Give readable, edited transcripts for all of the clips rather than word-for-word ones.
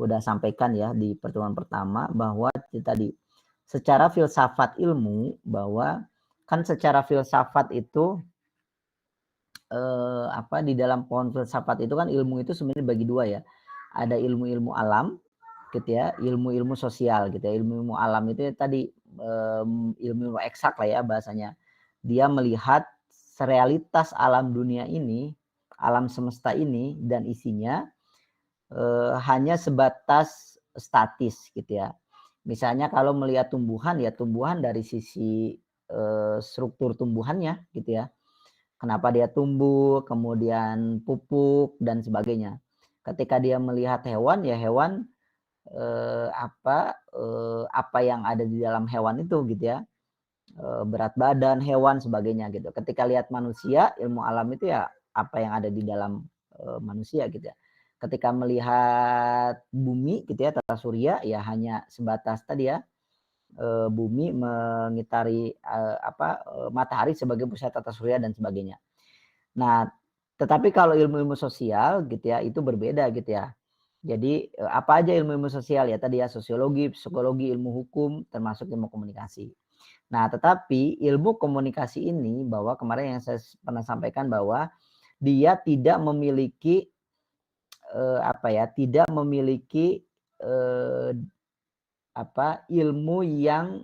udah sampaikan ya di pertemuan pertama bahwa tadi secara filsafat ilmu, bahwa kan secara filsafat itu di dalam pohon filsafat itu kan ilmu itu sebenarnya bagi dua ya. Ada ilmu-ilmu alam gitu ya, ilmu-ilmu sosial gitu ya. Ilmu-ilmu alam itu ya tadi ilmu eksak lah ya bahasanya. Dia melihat realitas alam dunia ini, alam semesta ini dan isinya hanya sebatas statis gitu ya. Misalnya kalau melihat tumbuhan ya tumbuhan dari sisi struktur tumbuhannya gitu ya. Kenapa dia tumbuh, kemudian pupuk dan sebagainya. Ketika dia melihat hewan ya hewan apa yang ada di dalam hewan itu gitu ya. Berat badan hewan sebagainya gitu. Ketika lihat manusia, ilmu alam itu ya apa yang ada di dalam manusia gitu ya. Ketika melihat bumi gitu ya, tata surya ya hanya sebatas tadi ya bumi mengitari matahari sebagai pusat tata surya dan sebagainya. Nah, tetapi kalau ilmu-ilmu sosial gitu ya itu berbeda gitu ya. Jadi apa aja ilmu-ilmu sosial ya tadi ya sosiologi, psikologi, ilmu hukum termasuk ilmu komunikasi. Nah, tetapi ilmu komunikasi ini bahwa kemarin yang saya pernah sampaikan bahwa dia tidak memiliki tidak memiliki ilmu yang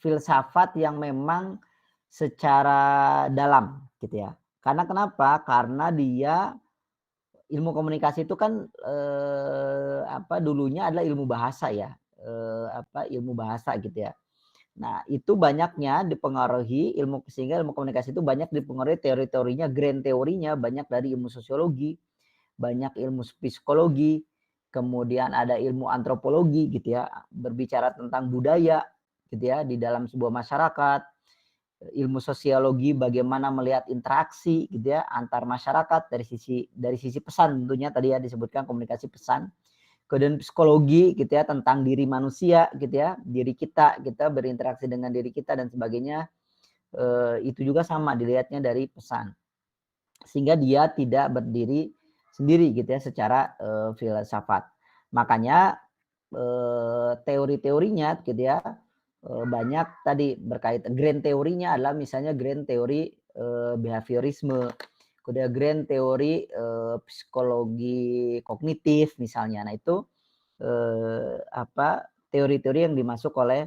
filsafat yang memang secara dalam gitu ya. Karena kenapa? Karena dia ilmu komunikasi itu kan dulunya adalah ilmu bahasa ya. Ilmu bahasa gitu ya. Nah, itu banyaknya dipengaruhi sehingga ilmu komunikasi itu banyak dipengaruhi teori-teorinya, grand teorinya banyak dari ilmu sosiologi, banyak ilmu psikologi, kemudian ada ilmu antropologi gitu ya, berbicara tentang budaya gitu ya di dalam sebuah masyarakat, ilmu sosiologi bagaimana melihat interaksi gitu ya antar masyarakat dari sisi pesan tentunya tadi ya disebutkan komunikasi pesan. Kemudian psikologi gitu ya tentang diri manusia gitu ya, diri kita berinteraksi dengan diri kita dan sebagainya. Itu juga sama dilihatnya dari pesan. Sehingga dia tidak berdiri sendiri gitu ya secara filsafat. Makanya teori-teorinya gitu ya banyak tadi berkaitan grand teorinya adalah misalnya grand teori behaviorisme, kemudian grand teori psikologi kognitif misalnya. Nah itu teori-teori yang dimasuk oleh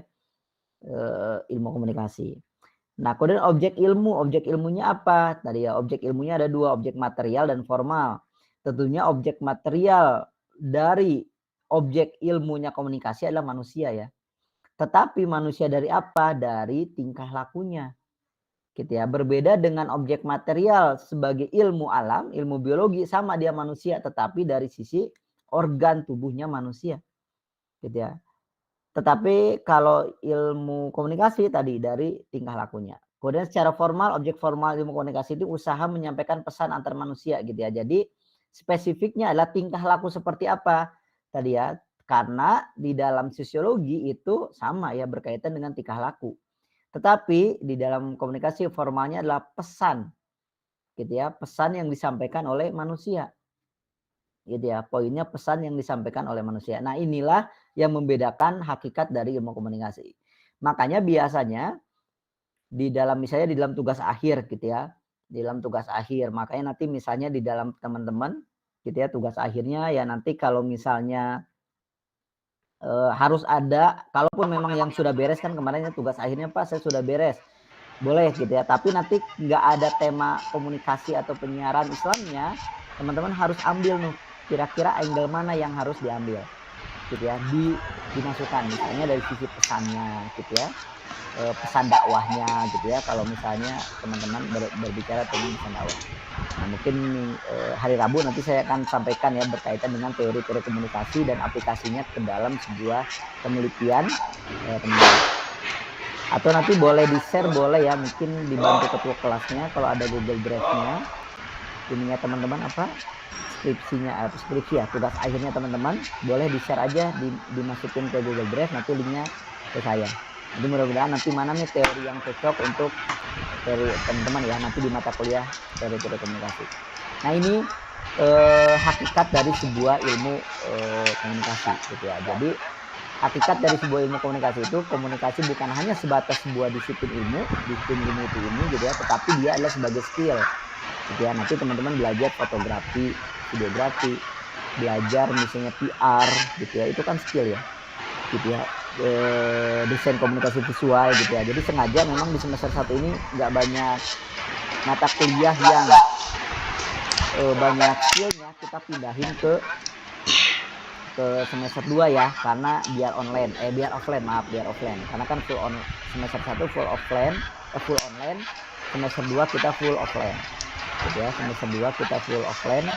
ilmu komunikasi. Nah, kemudian objek ilmunya apa? Tadi ya objek ilmunya ada dua, objek material dan formal. Tentunya objek material dari objek ilmunya komunikasi adalah manusia ya. Tetapi manusia dari apa? Dari tingkah lakunya. Gitu ya. Berbeda dengan objek material sebagai ilmu alam, ilmu biologi sama dia manusia tetapi dari sisi organ tubuhnya manusia. Gitu ya. Tetapi kalau ilmu komunikasi tadi dari tingkah lakunya. Kemudian secara formal, objek formal ilmu komunikasi itu usaha menyampaikan pesan antar manusia gitu ya. Jadi spesifiknya adalah tingkah laku seperti apa tadi ya. Karena di dalam sosiologi itu sama ya berkaitan dengan tingkah laku. Tetapi di dalam komunikasi formalnya adalah pesan gitu ya. Pesan yang disampaikan oleh manusia. Gitu ya. Poinnya pesan yang disampaikan oleh manusia. Nah, inilah yang membedakan hakikat dari ilmu komunikasi. Makanya biasanya misalnya di dalam tugas akhir gitu ya. Di dalam tugas akhir, makanya nanti misalnya di dalam teman-teman gitu ya tugas akhirnya ya nanti kalau misalnya harus ada, kalaupun memang yang sudah beres kan kemarin tugas akhirnya Pak saya sudah beres. Boleh gitu ya, tapi nanti nggak ada tema komunikasi atau penyiaran Islamnya, teman-teman harus ambil nih kira-kira angle mana yang harus diambil gitu ya, dimasukkan misalnya dari sisi pesannya gitu ya, pesan dakwahnya gitu ya, kalau misalnya teman-teman berbicara tentang pesan dakwah. Nah mungkin hari Rabu nanti saya akan sampaikan ya berkaitan dengan teori-teori komunikasi dan aplikasinya ke dalam sebuah penelitian teman-teman. Atau nanti boleh di-share boleh ya, mungkin dibantu ketua kelasnya kalau ada Google Drive-nya. Ininya teman-teman skripsi ya, tugas akhirnya teman-teman boleh di-share aja, dimasukin ke Google Drive, nanti linknya ke saya. Jadi mudah-mudahan nanti mana nih teori yang cocok untuk teori teman-teman ya nanti di mata kuliah teori komunikasi. Nah ini hakikat dari sebuah ilmu komunikasi gitu ya. Jadi hakikat dari sebuah ilmu komunikasi itu, komunikasi bukan hanya sebatas sebuah disiplin ilmu itu ini gitu ya, tetapi dia adalah sebagai skill gitu ya. Nanti teman-teman belajar fotografi, videografi, belajar misalnya PR gitu ya, itu kan skill ya gitu ya. Desain komunikasi visual gitu ya. Jadi sengaja memang di semester 1 ini nggak banyak mata kuliah yang banyak skillnya, kita pindahin ke semester 2 ya, karena biar offline, karena kan semester 1 full offline, full online, semester 2 kita full offline gitu ya. Semester 2 kita full offline,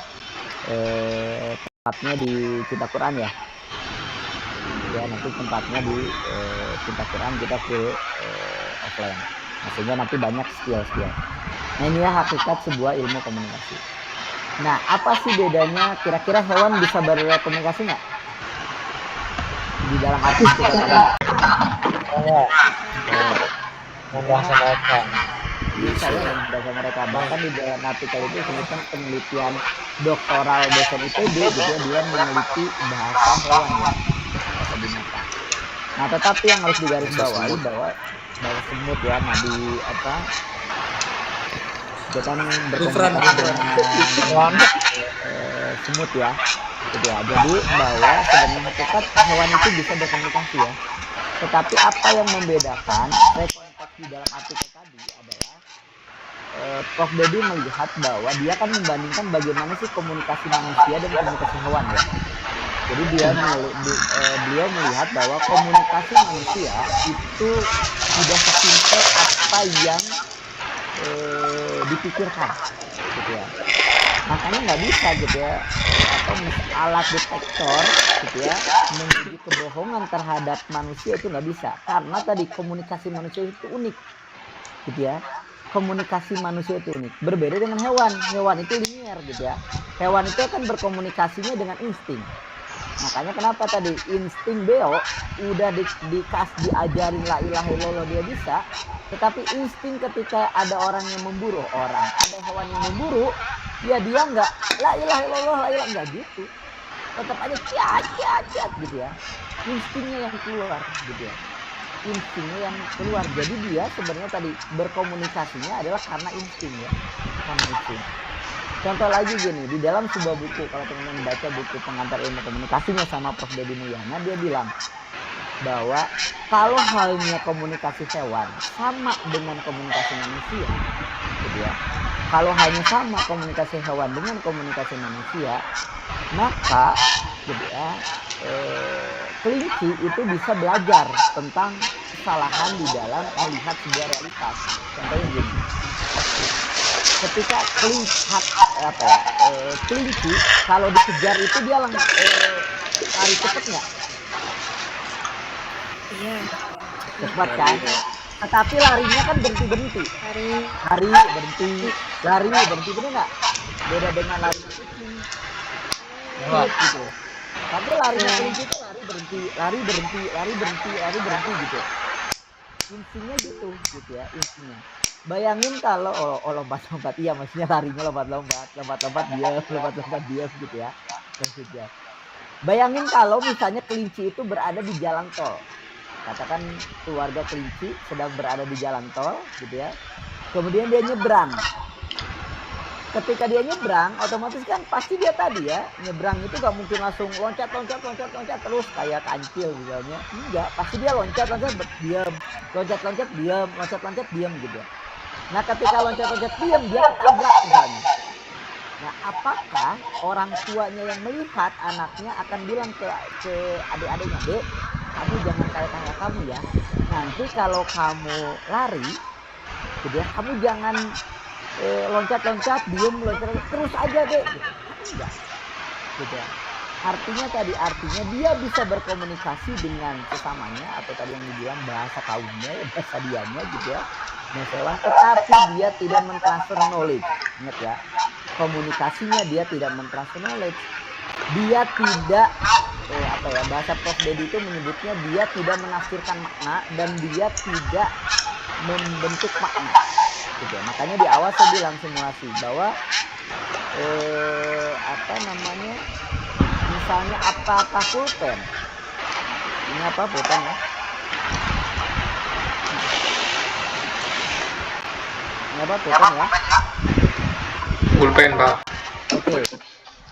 tempatnya di Cinta Quran ya, nanti tempatnya di Cinta Quran kita full offline, maksudnya nanti banyak skill. Nah ini ya hakikat sebuah ilmu komunikasi. Nah apa sih bedanya, kira-kira hewan bisa berkomunikasi nggak di dalam arti kita tadi? Bahasa mereka bisa ya dengan bahasa mereka. Bahkan di dalam artikel itu disebutkan penelitian doktoral dosen IPB gitu ya, dia meneliti bahasa hewan ya, bahasa binatang. Nah tetapi yang harus digarisbawahi bahwa bahasa semut ya, nah di apa kita kan berkomunikasi dengan semut ya gitu ya. Jadi bahwa sebenarnya hakikat hewan itu bisa berkomunikasi ya, tetapi apa yang membedakan, saya konteks di dalam artikel tadi adalah Prof. Dedi melihat bahwa dia kan membandingkan bagaimana sih komunikasi manusia dan komunikasi hewan ya. Jadi beliau melihat bahwa komunikasi manusia itu tidak sesimpel apa yang dipikirkan gitu ya. Makanya nggak bisa gitu ya, alat detektor gitu ya menguji kebohongan terhadap manusia itu nggak bisa, karena tadi komunikasi manusia itu unik gitu ya. Komunikasi manusia itu unik, berbeda dengan hewan itu linear gitu ya. Hewan itu akan berkomunikasinya dengan insting. Makanya kenapa tadi insting beo udah diajarin la ilaha illallah dia bisa, tetapi insting ketika ada orang yang memburu ada hewan yang memburu, ya dia nggak la ilaha illallah, nggak gitu, tetap aja ciat gitu ya, instingnya yang keluar gitu ya, jadi dia sebenarnya tadi berkomunikasinya adalah karena insting ya, karena insting. Contoh lagi gini, di dalam sebuah buku, kalau teman-teman baca buku Pengantar Ilmu Komunikasinya sama Prof. Dedi Mulyana, dia bilang bahwa kalau halnya komunikasi hewan sama dengan komunikasi manusia gitu ya, kalau halnya sama komunikasi hewan dengan komunikasi manusia, maka gitu ya, kelinci itu bisa belajar tentang kesalahan di dalam melihat sebuah realitas. Contohnya gini, ketika kelinci kalau dikejar itu dia lari cepet nggak? Iya. Cepat kan? Tetapi larinya kan berhenti. Lari berhenti, bener nggak? Beda dengan lari kucing. Gitu. Tapi larinya kelinci itu lari berhenti gitu. Instingnya gitu ya, instingnya. Bayangin kalau lompat-lompat, iya maksudnya larinya lompat-lompat diam gitu ya. Maksudnya. Bayangin kalau misalnya kelinci itu berada di jalan tol. Katakan keluarga kelinci sedang berada di jalan tol gitu ya. Kemudian dia nyebrang. Ketika dia nyebrang, otomatis kan pasti dia tadi ya, nyebrang itu gak mungkin langsung loncat terus kayak kancil misalnya. Enggak, pasti dia loncat diam gitu. Nah ketika loncat diam, dia ketabrak misalnya. Nah apakah orang tuanya yang melihat anaknya akan bilang ke adik-adiknya, Dek, kamu jangan kayak kamu ya, nanti kalau kamu lari gitu ya, kamu jangan loncat diem, terus aja deh gitu. Enggak gitu ya. Artinya dia bisa berkomunikasi dengan sesamanya, atau tadi yang dibilang bahasa kaumnya, bahasa dianya gitu ya, tetapi dia tidak mentransfer knowledge. Ingat ya, komunikasinya dia tidak mentransfer knowledge. Dia tidak bahasa Prof. Dedi itu menyebutnya dia tidak menafsirkan makna dan dia tidak membentuk makna gitu. Makanya di awal saya bilang simulasi bahwa apa namanya, misalnya apakah pulpen, ini apa pulpen ya, ini apa pulpen ya, Pulpen, Pak. oke.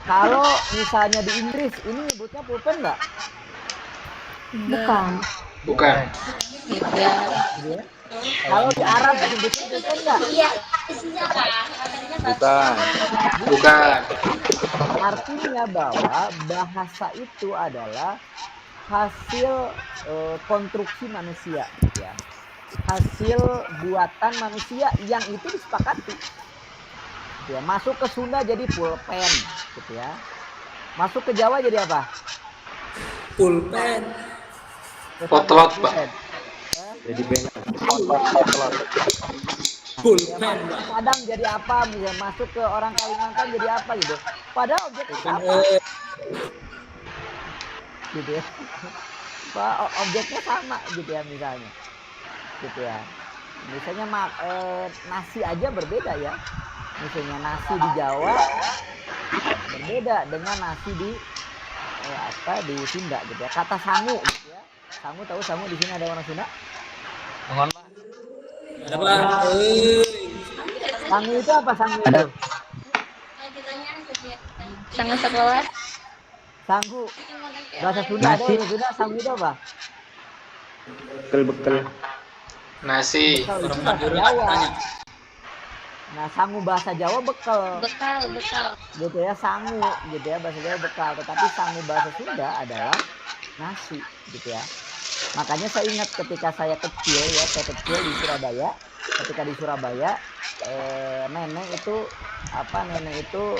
Kalau misalnya di Inggris ini nyebutnya pulpen nggak? Bukan. Bukan. Gitu ya. Kalau di Arab nyebutnya pulpen nggak? Bukan. Bukan. Artinya bahwa bahasa itu adalah hasil konstruksi manusia, gitu ya. Hasil buatan manusia yang itu disepakati. Gitu ya. Masuk ke Sunda jadi pulpen, gitu ya. Masuk ke Jawa jadi apa? Pulpen. Potlot, Pak. Jadi benar. Pulpen. Ya, Padang jadi apa? Misalnya masuk ke orang Kalimantan jadi apa gitu. Padahal objeknya sama. Gitu ya. Objeknya sama gitu ya misalnya. Gitu ya. Misalnya nasi aja berbeda ya. Misalnya nasi di Jawa berbeda dengan nasi di di Sunda gitu ya. Kata sangu gitu ya. Sangu, tahu sangu di sini ada orang Sunda? Mohon Pak. Ada Pak. Sangu itu apa sangu itu? Sangat sekolah. Sangu. Bahasa Sunda ada bahasa Sunda sangu itu apa? Bekel. Nasi. Bekal itu bahasa Jawa. Nah, sangu bahasa Jawa bekal. Bekal. Gitu ya, sangu gitu ya, bahasa Jawa bekal. Tetapi sangu bahasa Sunda adalah nasi gitu ya. Makanya saya ingat ketika saya kecil di Surabaya. Ketika di Surabaya nenek itu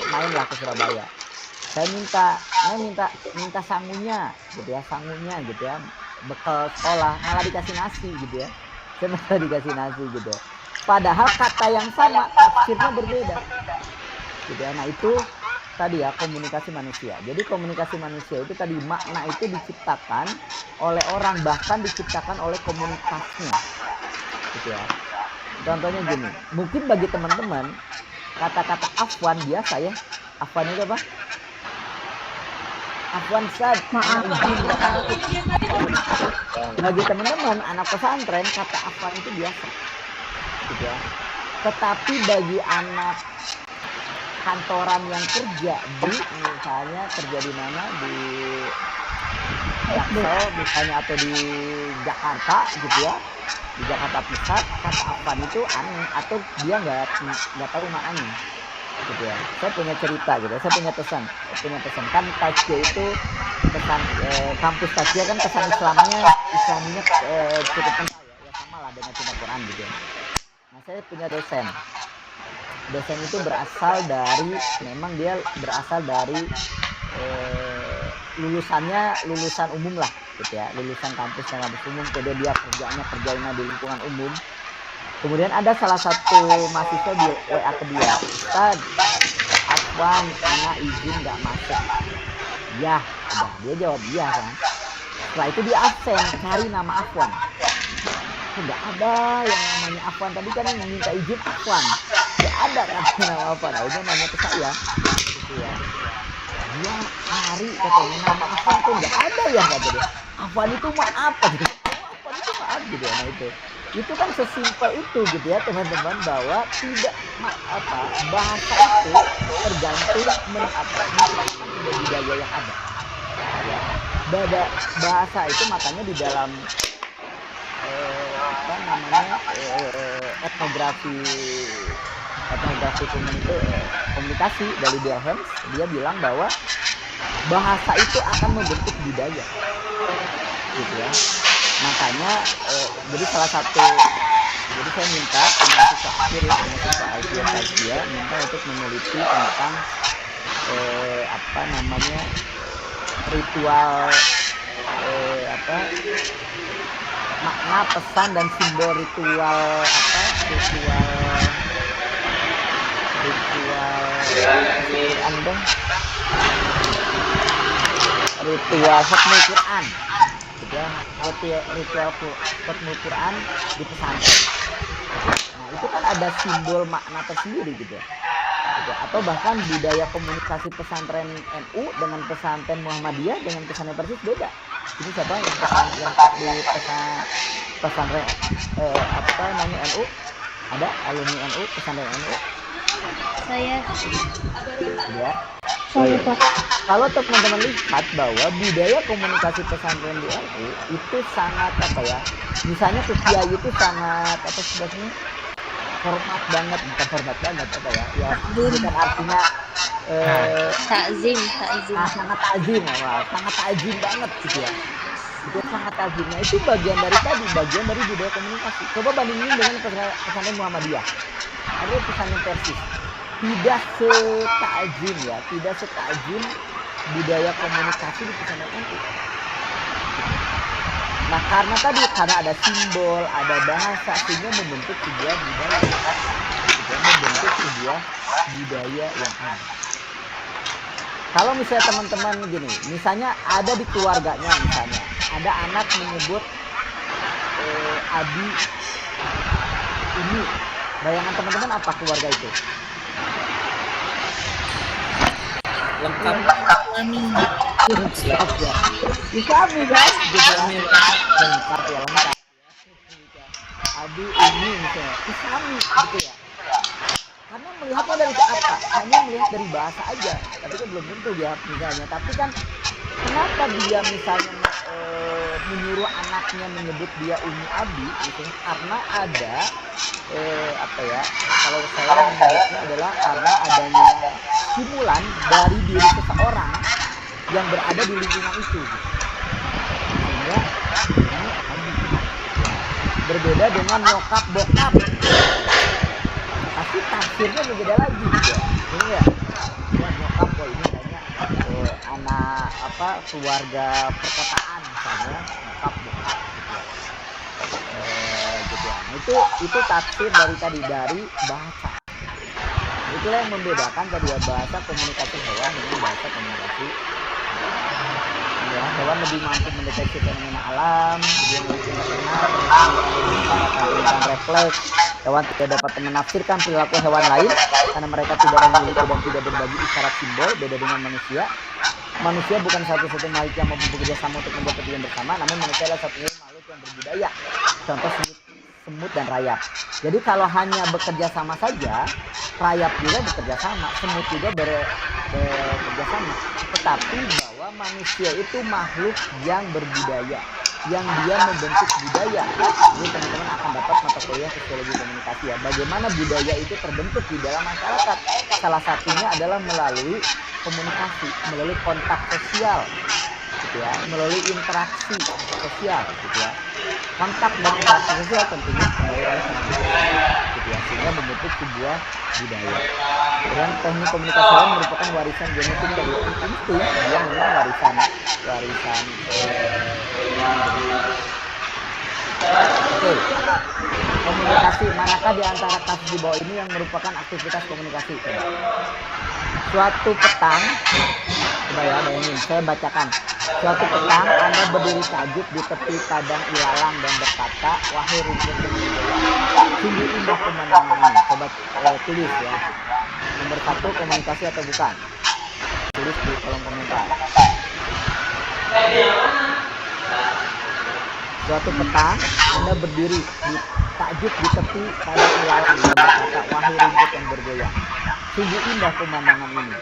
mainlah ke Surabaya. Saya minta sangunya gitu ya, bekal sekolah, malah dikasih nasi gitu ya. Saya malah dikasih nasi gitu. Padahal kata yang sama, tafsirnya berbeda. Gitu ya. Nah, itu tadi ya komunikasi manusia. Jadi komunikasi manusia itu tadi makna itu diciptakan oleh orang, bahkan diciptakan oleh komunitasnya. Gitu ya. Contohnya gini, mungkin bagi teman-teman kata-kata afwan biasa ya. Afwan itu apa? Afwan Ustaz. Maaf. Bagi teman-teman anak pesantren kata afwan itu biasa. Gitu ya. Tetapi bagi anak kantoran yang kerja di misalnya kerja di mana di Jaksel misalnya atau di Jakarta gitu ya, di Jakarta Pusat, kata afwan itu aneh atau dia nggak tahu maknanya gitu ya. Saya punya cerita gitu, saya punya pesan kan Tasya itu pesan kampus Tasya kan pesan Islamnya cukup kental ya sama lah dengan cinta Quran gitu ya. Nah, saya punya dosen itu berasal dari lulusan umum lah gitu ya, lulusan kampus umum, kemudian dia kerjanya di lingkungan umum. Kemudian ada salah satu mahasiswa di WA ke dia, Ustaz, afwan, anak izin nggak masuk. Ya, udah dia jawab iya kan. Setelah itu dia absen, cari nama afwan. Nggak ada yang namanya afwan, tadi kan yang minta izin afwan. Nggak ada katanya nama afwan. Akhirnya nanya ke saya, gitu ya. Dia cari katanya nama afwan tuh nggak ada ya kata dia. Afwan itu maaf gitu. Afwan itu maaf gitu ya. Nah itu kan sesimpel itu gitu ya teman-teman, bahwa tidak bahasa itu tergantung budaya yang ada. Ya. Bahasa itu makanya di dalam etnografi komunikasi dari Delhams, dia bilang bahwa bahasa itu akan membentuk budaya gitu ya. Makanya jadi saya minta mahasiswa dia minta untuk meneliti tentang ritual makna, pesan dan simbol ritual Khatmul Quran gitu ya, ritual Khatmul Quran di pesantren. Nah, itu kan ada simbol makna tersendiri gitu ya. gitu. Atau bahkan budaya komunikasi pesantren NU dengan pesantren Muhammadiyah dengan pesantren Persis beda. Ini siapa yang di pesantren apa namanya NU? Ada alumni NU, pesantren NU? Saya. Ya. Saya, Pak. Kalau teman-teman lihat bahwa budaya komunikasi pesantren di NU itu sangat apa ya? Misalnya ke kiai itu sangat apa sebenarnya? Hormat banget, bukan hormat banget apa ya? Ya bukan artinya Takzim. sangat tajim, sangat tajim banget gitu ya. Itu sangat tajimnya itu bagian dari budaya komunikasi. Coba bandingin dengan pesantren Muhammadiyah. Ada pesantren Persis. Tidak setajim budaya komunikasi di pesantren NU. Nah karena ada simbol, ada bahasa sehingga membentuk sebuah budaya yang ada. Kalau misalnya teman-teman gini, misalnya ada di keluarganya, misalnya ada anak menyebut Abi ini, bayangan teman-teman apa keluarga itu? Lengkap. Kami. Lengkap ya. Islami kan? Lengkap ya, lengkap. Abi ini misalnya, Islami gitu ya. Karena melihatnya dari apa? Hanya melihat dari bahasa aja, tapi kan belum tentu ya misalnya. Tapi kan kenapa dia misalnya menyuruh anaknya menyebut dia Umi Abi? Misalnya karena ada apa ya? Kalau saya menyebutnya adalah karena adanya stimulan dari diri seseorang yang berada di lingkungan itu. Sehingga ini Abi. Berbeda dengan nyokap bokap. Pasti tafsirnya berbeda lagi gitu ya. Ini ya nyokap kok ini kayaknya anak apa keluarga perkotaan misalnya nyokap bokap gitu ya. Nah, itu tafsir dari bahasa. Itulah yang membedakan tadi ya bahasa komunikasi hewan dengan bahasa komunikasi ya, hewan lebih mampu mendeteksi fenomena alam, dia memiliki tentang refleks. Hewan tidak dapat menafsirkan perilaku hewan lain karena mereka tidak memiliki dan tidak berbagi isyarat simbol, beda dengan manusia. Manusia bukan satu-satunya makhluk yang mampu bekerja sama untuk membuat tujuan bersama, namun manusia adalah satunya makhluk yang berbudaya. Contoh semut dan rayap. Jadi kalau hanya bekerja sama saja, rayap juga bekerja sama, semut juga bekerja sama. Tetapi bahwa manusia itu makhluk yang berbudaya, yang dia membentuk budaya. Ini teman-teman akan dapat mata kuliah sosiologi komunikasi ya. Bagaimana budaya itu terbentuk di dalam masyarakat. Salah satunya adalah melalui komunikasi, melalui kontak sosial, gitu ya, melalui interaksi sosial, gitu ya. Kontak dan interaksi sosial tentunya melalui gitu ya, sehingga membentuk sebuah budaya. Dan teknik komunikasi merupakan warisan genetik dari insting, dia memang warisan Oke. Komunikasi, manakah di antara kasus di bawah ini yang merupakan aktivitas komunikasi? Coba. Suatu petang, coba ya bayangin, saya bacakan. Suatu petang Anda berdiri tajud di tepi padang ilalang dan berkata, wahai rumput yang indah, sungguh indah pemandangan ini. Coba tulis ya. Nomor 1, komunikasi atau bukan? Tulis di kolom komentar. Suatu petang Anda berdiri di takjub di tepi padang ilalang dan berkata, wahai rumput yang bergoyang, sungguh indah pemandangan ini.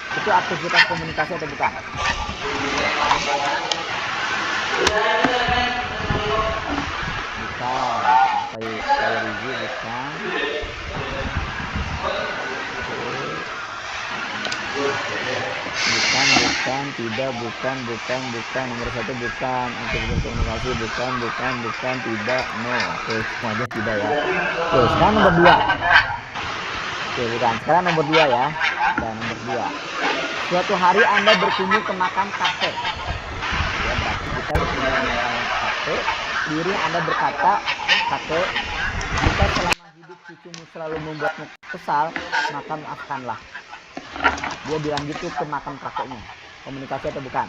Itu aktivitas komunikasi atau bukan? Bukan. Saya Rizi bukan. Bukan. Nomor 1 bukan. Aktivitas komunikasi bukan. Tidak. No. Oke, semua aja tidak ya. Oke, sekarang nomor 2. Oke, bukan. Sekarang nomor 2 ya. Dan nomor 2. Suatu hari Anda berkunjung ke makam kakek. Ya, berarti kita berkunjung ke makam kakek. Diri Anda berkata, kakek, jika selama hidup cucumu selalu membuatmu kesal, maka maafkanlah. Dia bilang gitu ke makam kakeknya. Komunikasi atau bukan?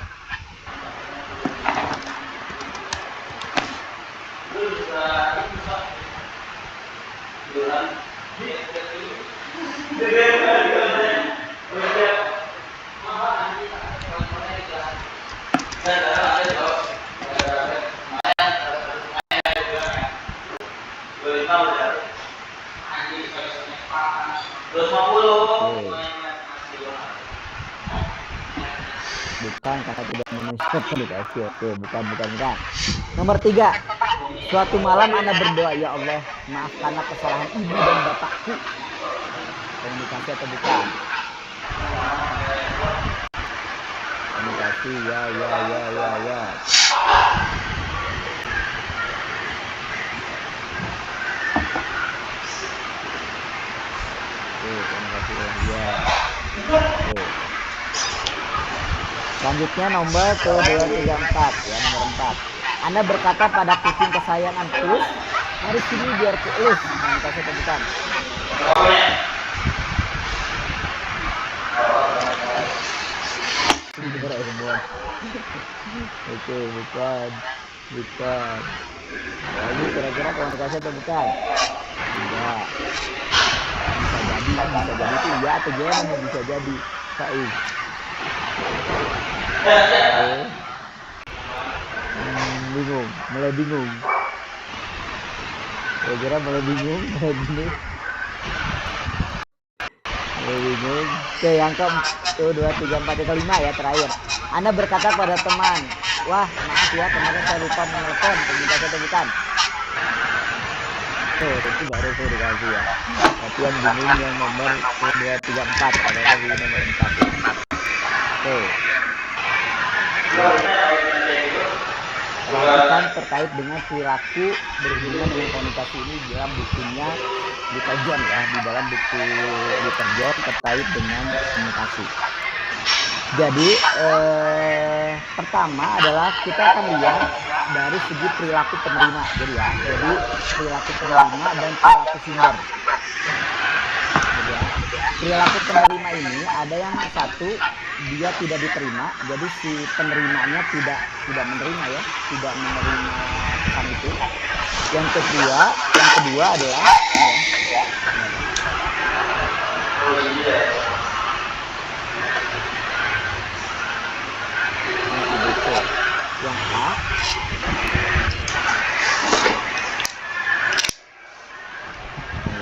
Komunikasi, oke, bukan. Nomor 3, suatu malam Anda berdoa, ya Allah, maafkanlah kesalahan ibu dan bapakku. Komunikasi atau bukan? Komunikasi, ya. Komunikasi, ya. Oke. Selanjutnya nomor 2, 3, 4 ya, nomor 4. Anda berkata pada kucing kesayangan, Pus, mari sini biar kuelus. Komunikasi atau bukan? Oke, bukan. Nah, ini kira-kira komunikasi atau bukan? Enggak. Bisa jadi itu iya atau gimana? Bisa jadi. Faiz. Mulai bingung. Kira-kira mulai bingung. Oke, yang ke 1, 2, 3, 4, yang kelima ya, terakhir. Anda berkata pada teman, wah maaf ya kemarin saya lupa menelpon. Komunikasi atau bukan? Itu baru tuh dikasih ya. Tapi yang bingung yang nomor 2, 3, 4. Ada di nomor 4 ya. Oke. Perhatikan terkait dengan perilaku berhubungan dengan komunikasi ini dalam bukunya Deterjen ya, di dalam buku Deterjen terkait dengan komunikasi. Jadi pertama adalah kita akan lihat dari segi perilaku penerima. Jadi perilaku penerima dan perilaku sumber. Jadi ya, perilaku penerima ini ada yang satu, dia tidak diterima, jadi si penerimanya tidak menerima ya, tidak menerima pesan itu. Yang kedua adalah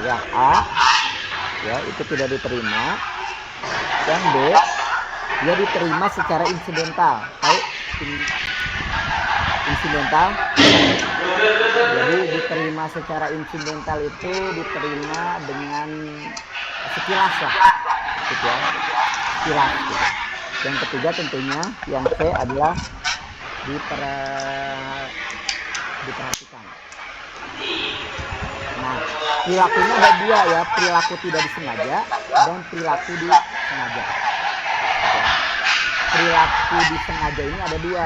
yang A, ya itu tidak diterima. Yang B, dia diterima secara insidental. Tahu insidental? Jadi diterima secara insidental itu diterima dengan sekilas lah, gitu ya, sekilas. Gitu. Yang ketiga tentunya yang C adalah diperhatikan. Nah, perilakunya ada dua ya, perilaku tidak disengaja dan perilaku disengaja. Perilaku disengaja ini ada dua,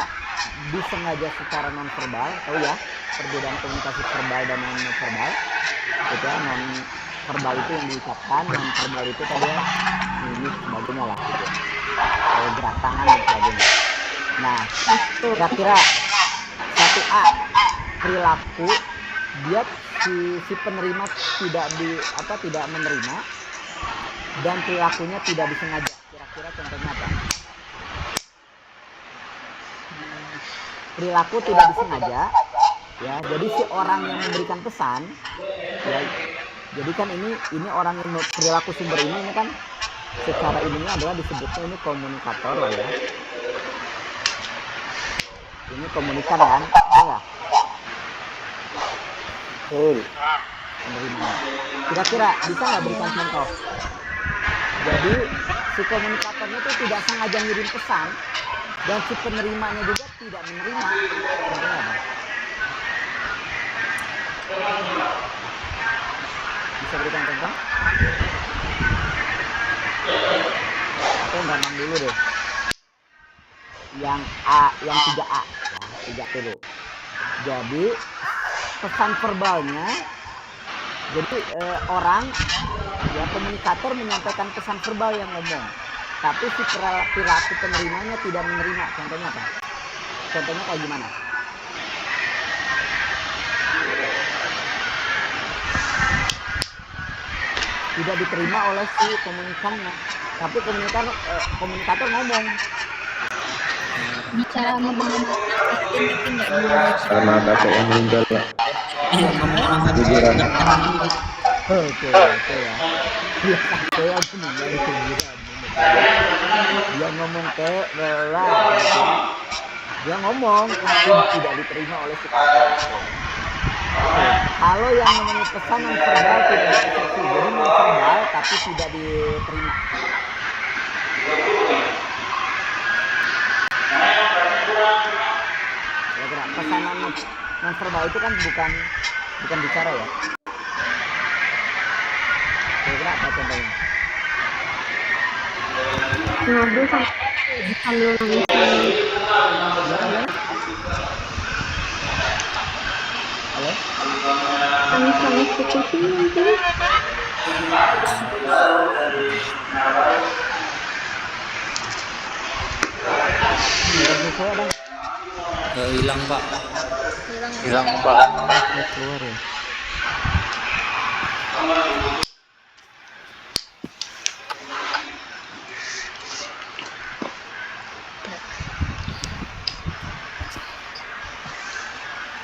disengaja secara non verbal, tahu ya perbedaan komunikasi verbal dan non verbal. Itu ya, non verbal itu yang diucapkan, non verbal itu tadi ya mimik sebagainya lah gitu. Gerak tangan dan sebagainya. Nah, kira-kira 1A perilaku dia si penerima tidak menerima dan perilakunya tidak disengaja. Kira-kira contohnya apa? Perilaku tidak disengaja ya, jadi si orang yang memberikan pesan ya, jadi kan ini orang yang perilaku sumber ini kan secara ininya adalah disebutnya ini komunikator lah ya, ini komunikan kan ya, penerima. Kira-kira bisa nggak berikan contoh? Jadi si komunikatornya itu tidak sengaja ngirim pesan dan si penerimanya juga tidak menerima. Contohnya apa? Bisa berikan contoh? Atau yang gampang dulu deh. Yang A, yang 3A. Ya, 3 dulu. Jadi pesan verbalnya, jadi orang ya komunikator menyampaikan pesan verbal yang ngomong, tapi si perilaku penerimanya tidak menerima. Contohnya apa? Contohnya kayak gimana? Tidak diterima oleh si komunikannya, tapi komunikator ngomong. Bicara ngomong Sama kakek yang meninggal Pak. Iya, ngomong Kuburan. Oke ya. Dia kakek yang meninggal di kuburan. Dia ngomong kayak belah. Dia ngomong tapi tidak diterima oleh si kakak. Kalau yang namanya pesan non verbal tidak dipersepsi, jadi non verbal tapi tidak diterima. Kira-kira pesanan non verbal itu kan bukan bicara ya. Kira-kira apa contohnya? Ngobrol sambil nangis. Halo? Nangis di kursi mungkin. Saya ada Hilang Pak. Hilang Pak. keluar ya.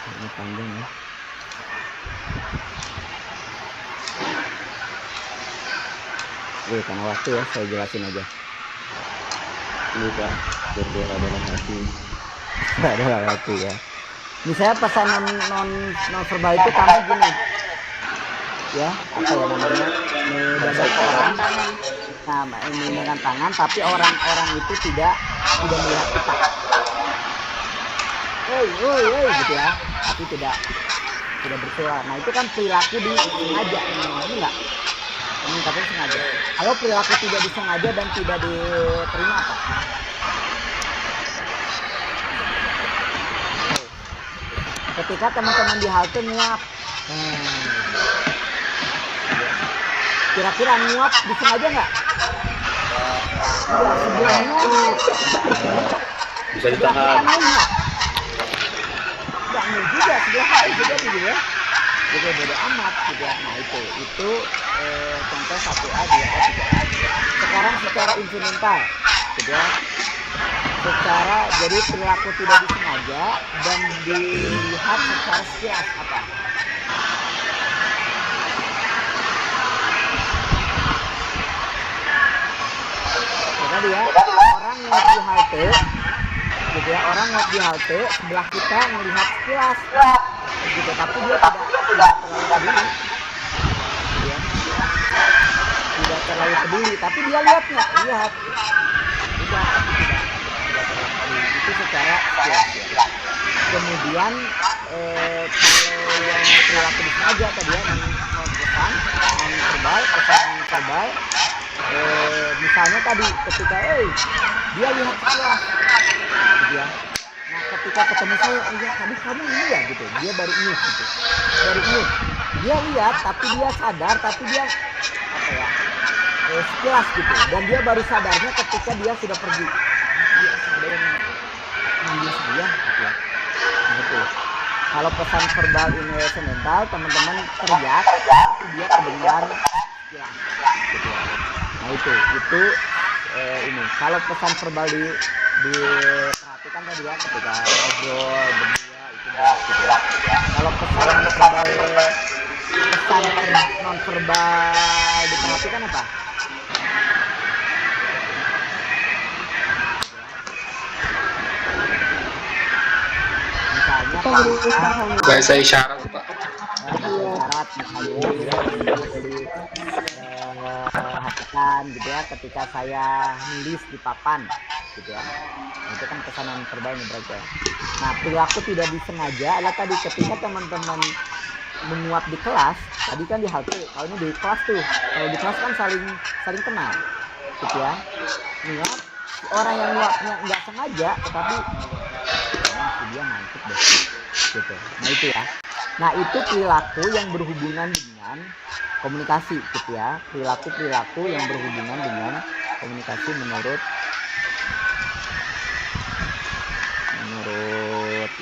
Ini panjang ya. Karena waktu ya, saya jelasin aja. Ini Pak, berdoa dalam hati. Dalam hati ya. Misalnya pesan non verbal itu kamu gini, ya apa ya namanya, mendadak orang, nah menggunakan tangan, tapi orang itu tidak melihat kita. Woi gitu ya, tapi tidak bersuara. Nah itu kan perilaku disengaja, ini enggak? Komunikasi sengaja. Kalau perilaku tidak disengaja dan tidak diterima apa? Ketika teman-teman di halte nguap, kira-kira nguap disengaja nggak? Sebelumnya Bisa ditahan. Nggak mau juga sebelah hari juga gitu ya. Jadi bodo amat gitu ya. Nah itu contoh 1A, 2A, 3A. Sekarang secara instrumental gitu ya. Jadi perilaku tidak disengaja dan dilihat secara sekilas apa? Jadi ya orang nguap di halte, gitu ya, orang nguap di halte sebelah kita melihat sekilas, gitu, tapi dia tidak terlalu peduli, gitu ya. Tidak terlalu peduli, tapi dia lihat, tidak, tapi tidak itu secara sekilas ya. Kemudian kalau yang perilaku disengaja tadi ya, pesan verbal, misalnya tadi ketika dia lihat sekilas gitu ya. Nah ketika ketemu saya, iya tadi kamu ini ya gitu, dia baru ingat gitu, dia lihat tapi dia sadar, tapi dia apa ya, sekilas gitu, dan dia baru sadarnya ketika dia sudah pergi. Dia sadar manggil saya gitu ya. Nah itu kalau pesan verbal instrumental, teman-teman teriak tapi dia kedengaran sekilas gitu ya. Nah itu ini kalau pesan verbal diperhatikan tadi ya, ketika ngobrol berdua itu jelas gitu ya. Kalau pesan non verbal diperhatikan apa? Misalnya Bahasa isyarat Pak. Isyarat misalnya perhatikan gitu ya, ketika saya nulis di papan gitu ya. Nah, itu kan pesan non verbal berarti ya. Nah perilaku tidak disengaja adalah tadi ketika teman-teman menguap di kelas, tadi kan di halte, kalau ini di kelas tuh, kalau di kelas kan saling kenal gitu ya. Nguap, orang yang nguapnya nggak sengaja tetapi dia ngantuk deh gitu. Nah itu ya. Nah itu perilaku yang berhubungan dengan komunikasi gitu ya, perilaku yang berhubungan dengan komunikasi menurut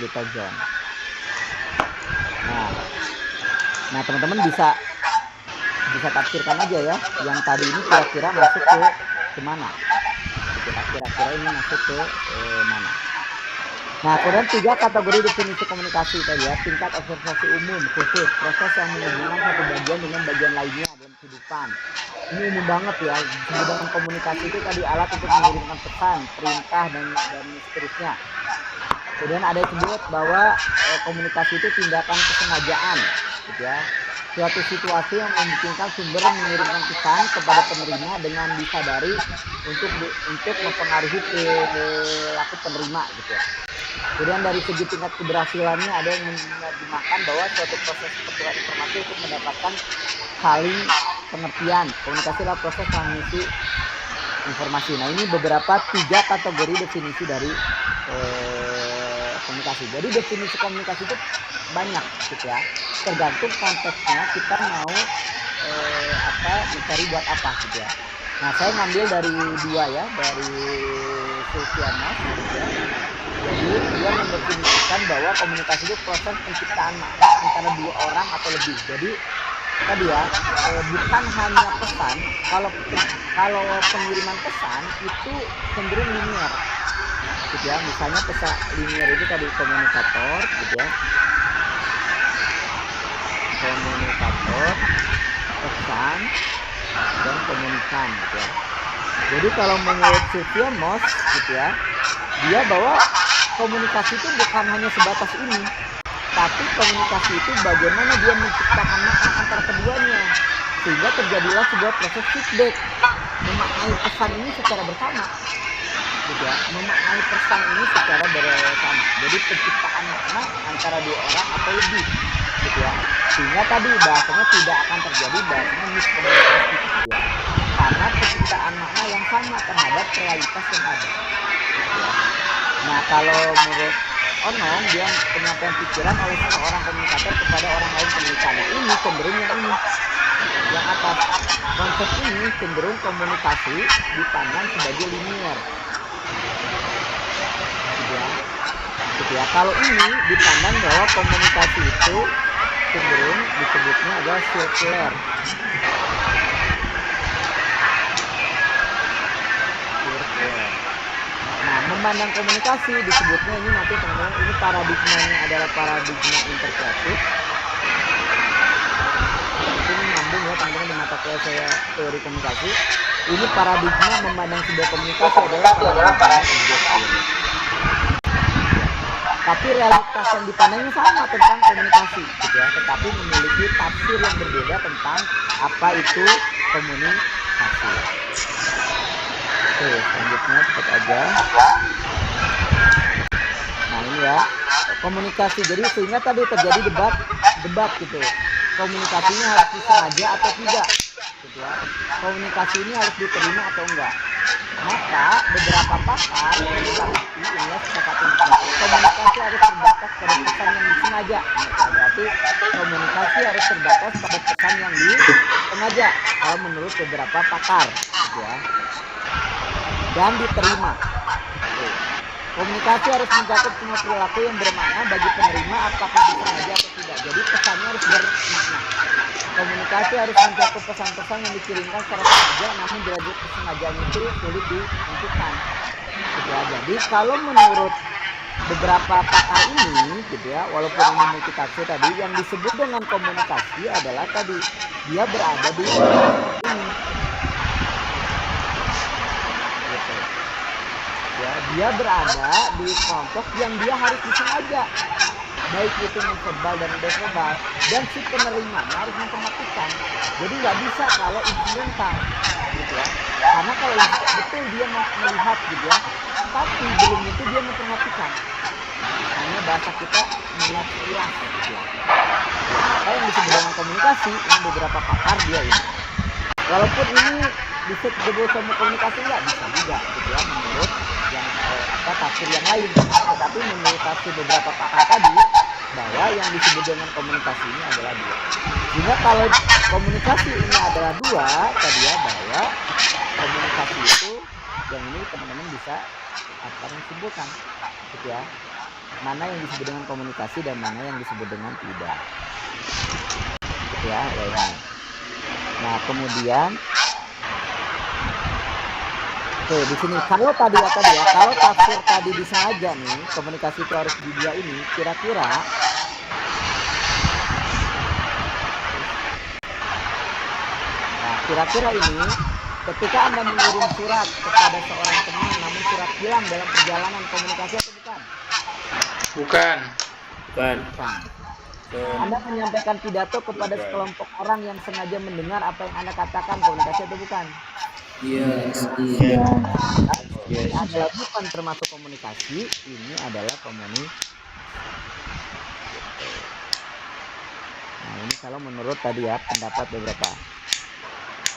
Little John. Nah teman-teman bisa tafsirkan aja ya, yang tadi ini kira-kira masuk ke mana? Kira-kira ini masuk ke mana? Nah, kemudian 3 kategori definisi komunikasi tadi ya. Tingkat observasi umum, khusus, proses yang menghubungkan satu bagian dengan bagian lainnya dalam kehidupan. Ini umum banget ya. Sedangkan komunikasi itu tadi alat untuk mengirimkan pesan, perintah dan seterusnya. Kemudian ada disebut bahwa komunikasi itu tindakan kesengajaan, gitu ya. Suatu situasi yang memungkinkan sumber mengirimkan pesan kepada penerima dengan disadari untuk mempengaruhi perilaku penerima, gitu ya. Kemudian dari segi tingkat keberhasilannya ada yang menerjemahkan bahwa suatu proses pertukaran informasi untuk mendapatkan saling pengertian. Komunikasi adalah proses transmisi informasi. Nah, ini beberapa 3 kategori definisi dari komunikasi. Jadi definisi komunikasi itu banyak, gitu ya. Tergantung konteksnya kita mau mencari buat apa, gitu ya. Nah, saya ngambil dari 2 ya, dari Sulfianos, gitu ya. Jadi dia mendefinisikan bahwa komunikasi itu proses penciptaan makna antara 2 orang atau lebih. Jadi tadi ya, bukan hanya pesan. Kalau pengiriman pesan itu cenderung linear, gitu ya. Misalnya pesan linear itu tadi komunikator, gitu ya. Komunikator, pesan, dan komunikan, gitu ya. Jadi kalau menurut Sulfianos, gitu ya, dia bahwa komunikasi itu bukan hanya sebatas ini, tapi komunikasi itu bagaimana dia menciptakan makna antara keduanya, sehingga terjadilah sebuah proses feedback, memaknai pesan ini secara bersama, gitu ya, memaknai pesan ini secara bersama. Jadi penciptaan makna antara 2 orang atau lebih, gitu ya, sehingga tadi bahasanya tidak akan terjadi bahasanya miskomunikasi, gitu ya, karena penciptaan makna yang sama terhadap realitas yang ada, gitu ya. Nah, kalau menurut Onong, dia penyampaian pikiran oleh seorang komunikator kepada orang lain komunikan. Nah, ini cenderung yang atas. Konsep ini cenderung komunikasi dipandang sebagai linear, gitu ya. Kalau ini dipandang bahwa komunikasi itu cenderung disebutnya adalah sirkuler. Nah, memandang komunikasi disebutnya ini nanti teman-teman, ini paradigmanya adalah paradigma interpretif. Ini nyambung ya teman-teman di mata kuliah saya teori komunikasi. Ini paradigma memandang sebuah komunikasi adalah paradigma objektif. Tapi realitas yang dipandangnya sama tentang komunikasi, gitu ya, tetapi memiliki tafsir yang berbeda tentang apa itu komunikasi. Oke, selanjutnya cepat aja. Nah, ini ya, komunikasi. Jadi sehingga tadi terjadi debat gitu. Komunikasinya harus disengaja atau tidak, gitu ya. Komunikasi ini harus diterima atau enggak. Maka beberapa pakar komunikasi harus terbatas pada pesan yang disengaja. Berarti komunikasi harus terbatas pada pesan yang disengaja kalau menurut beberapa pakar, gitu ya, dan diterima. Komunikasi harus mencakup semua perilaku yang bermakna bagi penerima, apakah disengaja atau tidak. Jadi pesannya harus bermakna. Komunikasi harus mencakup pesan-pesan yang dikirimkan secara sengaja, namun derajat kesengajaan itu sulit ditentukan. Gitu ya. Jadi kalau menurut beberapa pakar ini, gitu ya, walaupun ini multitafsir tadi, yang disebut dengan komunikasi adalah tadi dia berada di ini. Gitu. Ya, dia berada di kelompok yang dia harus disengaja, baik itu verbal dan non-verbal, dan si penerima harus memperhatikan. Jadi nggak bisa kalau instrumental, gitu ya. Karena kalau betul dia melihat, gitu ya, tapi belum itu dia memperhatikan. Hanya bahasa kita melihat jelas, gitu ya. Maka yang disebut dengan komunikasi ini beberapa pakar dia ini. Walaupun ini disebut sama komunikasi nggak bisa juga, gitu ya, menurut yang tafsir yang lain. Tetapi menurut tafsir beberapa pakar tadi bahwa yang disebut dengan komunikasi ini adalah 2. Sehingga kalau komunikasi ini adalah 2 tadi ya, bahwa komunikasi itu yang ini teman-teman bisa simpulkan, gitu ya, mana yang disebut dengan komunikasi dan mana yang disebut dengan tidak, gitu ya, ini. Nah, kemudian oke, di sini kalau tadi ya, kalau tafsir tadi disengaja nih, komunikasi itu harus di 2 ini, kira-kira ini ketika Anda mengirim surat kepada seorang teman namun surat hilang dalam perjalanan, komunikasi atau bukan? Bukan. Bukan. Bukan. Anda menyampaikan pidato kepada sekelompok orang yang sengaja mendengar apa yang Anda katakan, komunikasi atau bukan? Yes. Ini adalah bukan termasuk komunikasi, ini adalah komunikasi. Nah, ini kalau menurut tadi ya pendapat beberapa.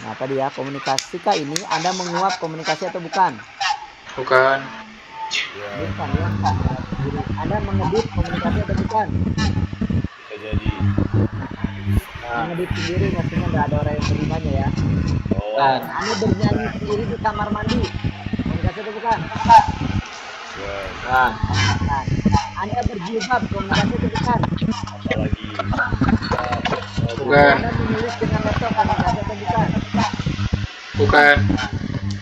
Nah, tadi ya komunikasikah ini Anda menguap komunikasi atau bukan? Bukan. Bukan ya. Anda mengedit komunikasi atau bukan? Bisa jadi. Mengedit sendiri maksudnya nggak ada orang yang menerimanya ya. Bukan. Anda bernyanyi sendiri di kamar mandi, komunikasi atau bukan? Bukan. Bukan. Anda berjilbab, komunikasi atau bukan? Apalagi. Bukan. Anda menulis dengan laptop, komunikasi atau bukan? Bukan.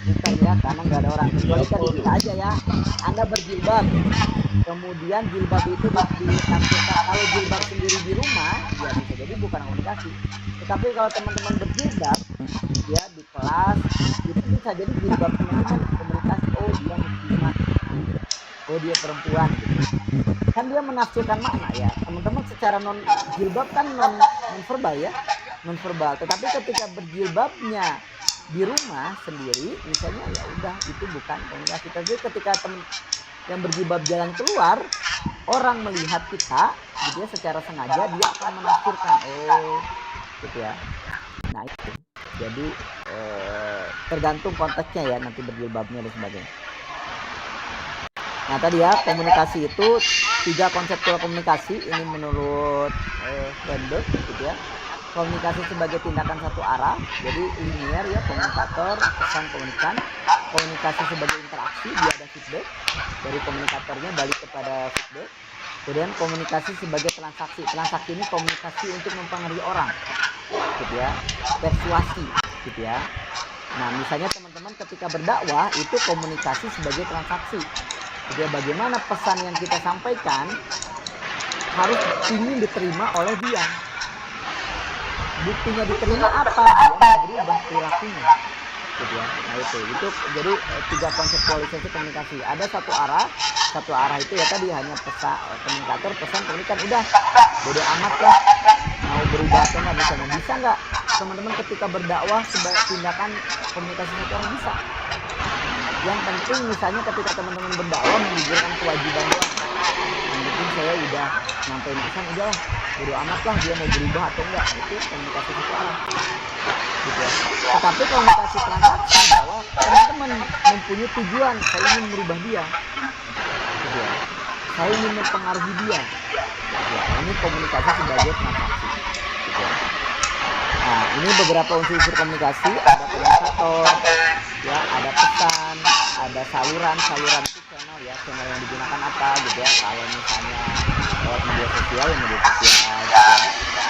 Bukan ya, karena nggak ada orang. Kecuali kan bisa aja ya. Anda berjilbab, kemudian jilbab itu ditampilkan. Kalau jilbab sendiri di rumah, ya bisa jadi bukan komunikasi. Tetapi kalau teman-teman berjilbab, ya di kelas, itu bisa jadi jilbab teman-teman komunikasi. Oh dia muslimah, oh dia perempuan, gitu. Kan dia menafsirkan makna ya. Teman-teman secara non jilbab kan non verbal ya, non verbal. Tetapi ketika berjilbabnya di rumah sendiri, misalnya ya udah itu bukan komunikasi. Tapi ketika teman yang berjilbab jalan keluar, orang melihat kita, gitu ya, secara sengaja dia akan menafsirkan, oh, gitu ya. Nah itu, jadi tergantung konteksnya ya nanti berjilbabnya dan sebagainya. Nah tadi ya komunikasi itu 3 konseptual komunikasi ini menurut Weinberg, gitu ya. Komunikasi sebagai tindakan satu arah, jadi linear ya, komunikator, pesan, komunikan. Komunikasi sebagai interaksi, dia ada feedback dari komunikatornya balik kepada feedback. Kemudian komunikasi sebagai transaksi. Transaksi ini komunikasi untuk mempengaruhi orang, gitu ya, persuasi, gitu ya. Nah misalnya teman-teman ketika berdakwah itu komunikasi sebagai transaksi. Jadi bagaimana pesan yang kita sampaikan harus ingin diterima oleh dia. Buktinya diterima apa? Dia berubah perilakunya, gitu ya. Nah itu jadi 3 konseptualisasi komunikasi. Ada satu arah itu ya tadi hanya pesan komunikator, pesan, komunikan, udah bodo amat lah mau berubah atau nggak. Bisa nggak teman-teman ketika berdakwah sebagai tindakan komunikasi satu orang? Bisa. Yang penting misalnya ketika teman-teman berdakwah menunjukkan kewajiban doang. Yang penting saya udah nyampein pesan, udah bodo amat lah dia mau berubah atau enggak. Itu komunikasi satu arah, gitu ya. Tetapi komunikasi transaksi bahwa teman-teman mempunyai tujuan, saya ingin merubah dia, gitu ya. Saya ingin mempengaruhi dia, gitu ya. Ini komunikasi sebagai transaksi, gitu ya. Nah ini beberapa unsur komunikasi, ada komunikator, ya, ada pesan, ada saluran itu channel ya, channel yang digunakan apa, gitu ya. Kalau misalnya lewat media sosial, gitu ya.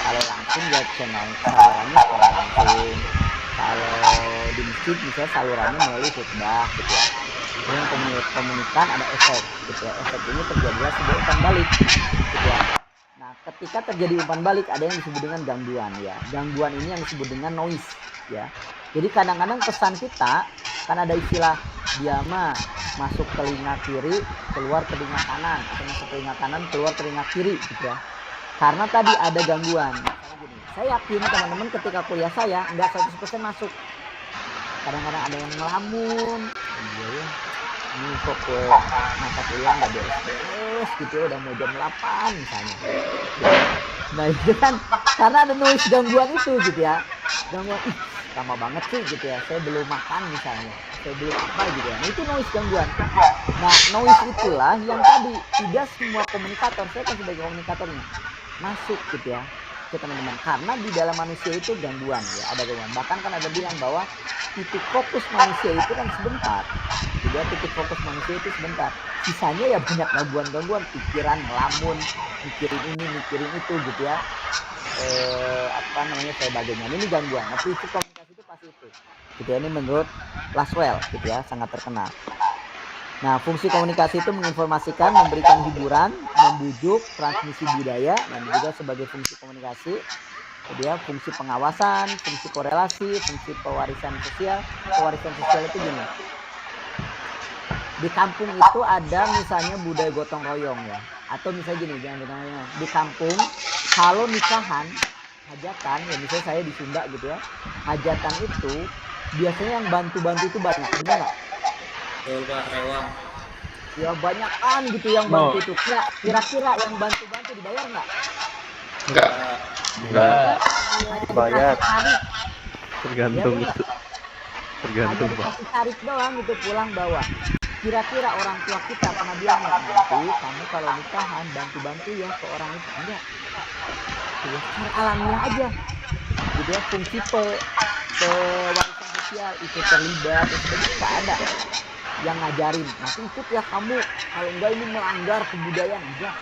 Kalau langsung ya salurannya secara langsung. Kalau di masjid misalnya salurannya melalui khutbah, gitu ya. Kemudian komunikan ada efek, gitu ya. Efek ini terjadilah sebuah umpan balik, gitu ya. Nah ketika terjadi umpan balik ada yang disebut dengan gangguan ya. Gangguan ini yang disebut dengan noise ya. Jadi kadang-kadang pesan kita kan ada istilah dia mah masuk telinga kiri keluar telinga kanan, atau masuk telinga kanan keluar telinga kiri, gitu ya. Karena tadi ada gangguan. Misalnya gini, saya yakin teman-teman ketika kuliah saya nggak 100% masuk. Kadang-kadang ada yang ngelamun, iya ya, ini kok mata kuliah nggak beres gitu ya, udah mau jam 8 misalnya. Nah itu kan karena ada noise gangguan itu, gitu ya. Gangguan, lama banget sih, gitu ya, saya belum makan misalnya, saya belum apa, gitu ya. Nah itu noise gangguan. Nah noise itulah yang tadi tidak semua komunikator, saya kan sebagai komunikatornya, masuk, gitu ya, ke teman-teman. Karena di dalam manusia itu gangguan ya, ada gangguan. Bahkan kan ada bilang bahwa titik fokus manusia itu kan sebentar, juga titik fokus manusia itu sebentar, sisanya ya banyak gangguan-gangguan, pikiran melamun, mikirin ini mikirin itu, gitu ya. Sebagainya, ini gangguan. Nah prinsip komunikasi itu pasti itu, gitu ya. Ini menurut Laswell, gitu ya, sangat terkenal. Nah fungsi komunikasi itu menginformasikan, memberikan hiburan, membujuk, transmisi budaya, dan juga sebagai fungsi komunikasi. Dia fungsi pengawasan, fungsi korelasi, fungsi pewarisan sosial. Pewarisan sosial itu gini, di kampung itu ada misalnya budaya gotong royong ya. Atau misalnya gini, jangan namanya di kampung kalau nikahan hajatan, ya misalnya saya di Sunda gitu ya, hajatan itu biasanya yang bantu-bantu itu banyak, benar nggak? Betul Pak, rewang. Ya banyakan gitu yang bantu itu. Kira-kira yang bantu-bantu dibayar nggak? Enggak. Enggak. Hanya Bayar. dikasih tarik. Tergantung Ya, itu. hanya Tergantung, Pak. dikasih tarik doang gitu pulang bawa. Kira-kira orang tua kita pernah bilang nggak, nanti kamu kalau nikahan bantu-bantu ya ke orang itu? Enggak. Ya, secara alamiah aja gitu ya, fungsi pewarisan sosial itu terlibat dan sebagainya nggak ada yang ngajarin nanti ikut ya kamu, kalau enggak ini melanggar kebudayaan. Enggak.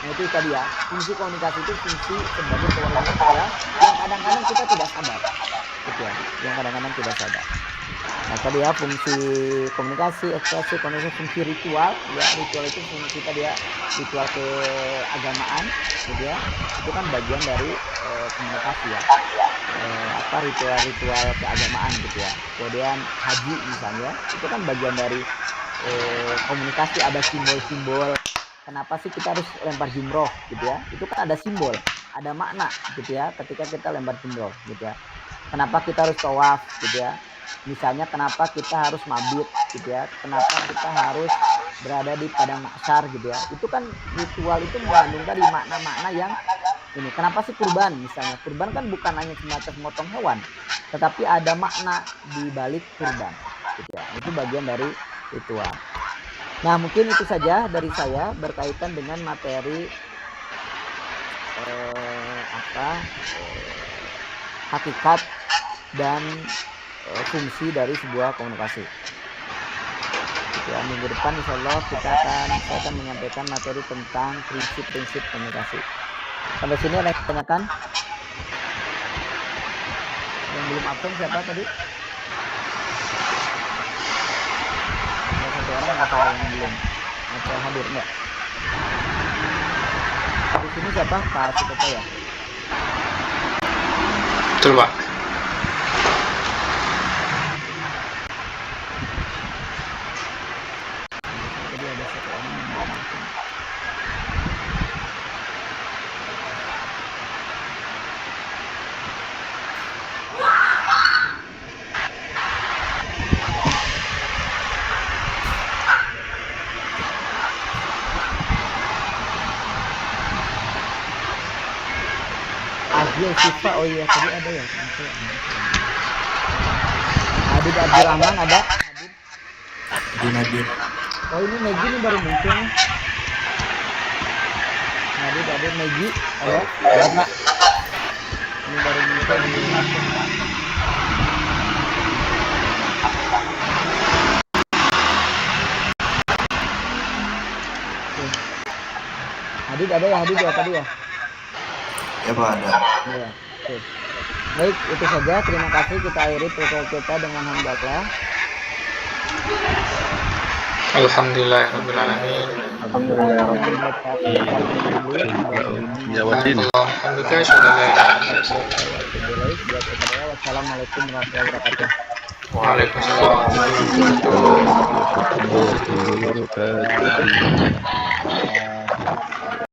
Nah itu tadi ya, fungsi komunikasi itu fungsi sebagai pewarisan sosial yang kadang-kadang kita tidak sadar gitu ya, yang kadang-kadang tidak sadar. Nah tadi ya, fungsi komunikasi, ekspresi, komunikasi, fungsi ritual ya, ritual itu fungsi tadi ya, ritual keagamaan gitu ya, itu kan bagian dari komunikasi ya, ritual-ritual keagamaan gitu ya. Kemudian haji misalnya, itu kan bagian dari komunikasi, ada simbol-simbol. Kenapa sih kita harus lempar jumroh gitu ya? Itu kan ada simbol, ada makna gitu ya ketika kita lempar jumroh gitu ya. Kenapa kita harus tawaf gitu ya? Misalnya kenapa kita harus mabit gitu ya? Kenapa kita harus berada di padang mahsyar gitu ya? Itu kan ritual itu mengandung tadi makna-makna yang ini. Kenapa sih kurban misalnya? Kurban kan bukan hanya sebatas memotong hewan, tetapi ada makna di balik kurban gitu ya. Itu bagian dari ritual. Nah mungkin itu saja dari saya berkaitan dengan materi hakikat dan fungsi dari sebuah komunikasi. Ya, minggu depan insya Allah saya akan menyampaikan materi tentang prinsip-prinsip komunikasi. Sampai sini ada yang ditanyakan? Yang belum absen siapa tadi? Ada satu orang nggak tahu yang belum atau hadir enggak? Di sini siapa? Pak Sutopo ya? Betul, Pak. Tadi ada satu orang yang belum absen. Azil Sifa, oh iya tadi ada ya. Adib Abdurrahman ada. Nadir. Oh ini Megi ini baru muncul nih. Adib Megi, ada. Ya, Pak. Ini baru muncul di Hadid ada ya, Hadid ya tadi ya? Ya Pak, ada. Ya. Oke. Baik, itu saja. Terima kasih. Kita akhiri tutorial kita dengan hamdalah. Alhamdulillahirabbil alamin. Wassalamualaikum warahmatullahi wabarakatuh. Waalaikumsalam warahmatullahi wabarakatuh. Wabarakatuh.